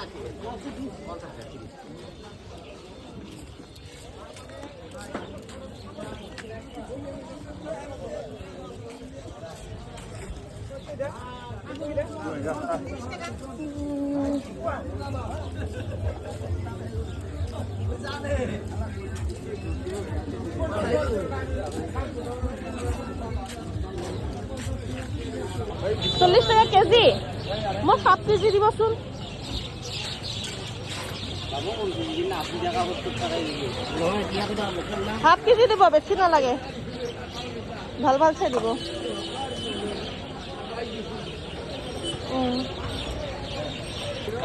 40 টাকা কেজি মই 7 কেজি দিবচোন হাফ কেজি দিব বেছি নালাগে ভাল ভাল চাই দিব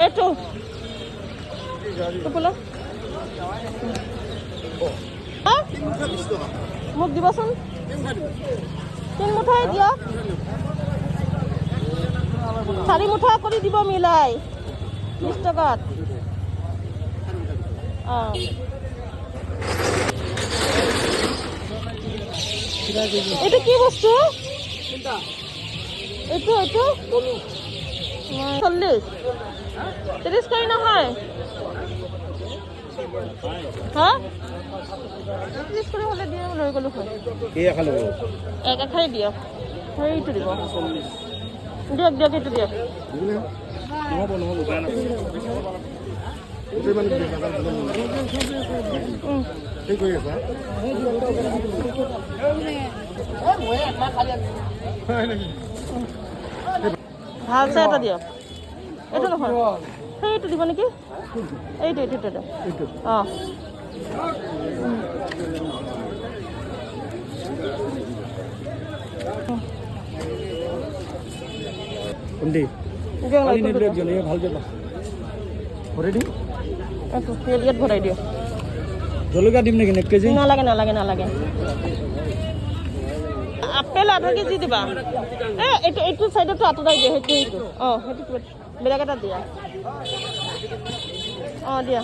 এইটো মোক দিবচোন 3 মুঠাই দিয়ক 4 মুঠা কৰি দিব মিলাই 20 টাকাত এইটো কি বস্তু এইটো 40 30 কৰি নহয় হা 30 কৰি হলে দিয়ে লৈ গলো হয় এক খাই দিয়ক সেইটো দিব দিয়ক এইটো দিয়ক ভাল চাই এটা দিয়ক এইটো নহয় সেইটো দিব নেকি এইটো ভৰাই দিয়ক জলকীয়া দিম নেকি 1 কেজি নালাগে আপেল আধা কেজি দিবা এইটো চাইডতো আঁতৰাই দিয়ে সেইটো সেইটো বেলেগ এটা দিয়া দিয়া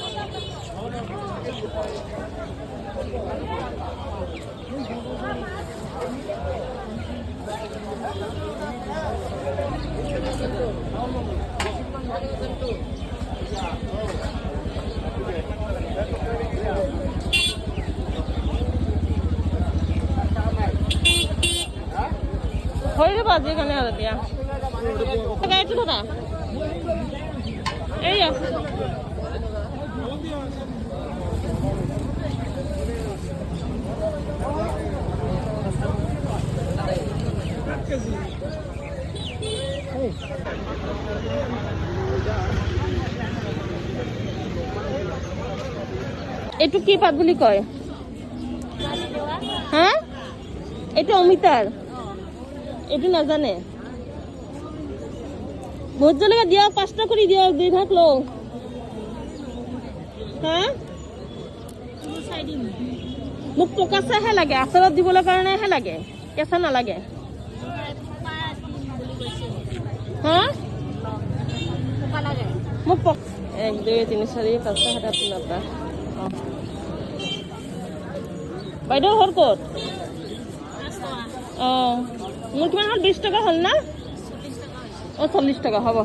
হৈ যাব আজিৰ কাৰণে আৰু দিয়া গাড়ীটো থকা এইয়া এইটো কি পাত বুলি কয় হা এইটো অমিতাৰ এইটো নাজানে ভোট জলকীয়া দিয়ক 5টা কৰি দিয়ক 2 ভাগ লওঁ হা মোক পকা চাহে লাগে আচাৰত দিবলৈ কাৰণেহে লাগে কেঁচা নালাগে হা মোক 1 2 3 4 5 6 7 8 বাইদেউ ঘৰ ক'ত মোৰ কিমান হ'ল 20 টাকা হ'ল না 40 টাকা হ'ব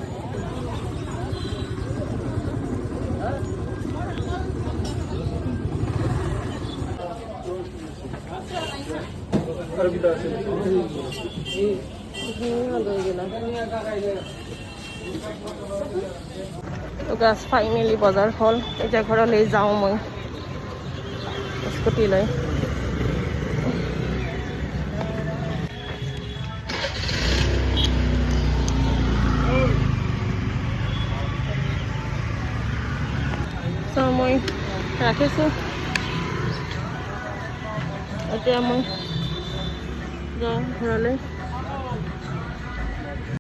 গাছ ফাইনেলি বজাৰ হ'ল এতিয়া ঘৰলৈ যাওঁ মই স্কুটি লৈ মই ৰাখিছোঁ এতিয়া মই যাওঁ ঘৰলৈ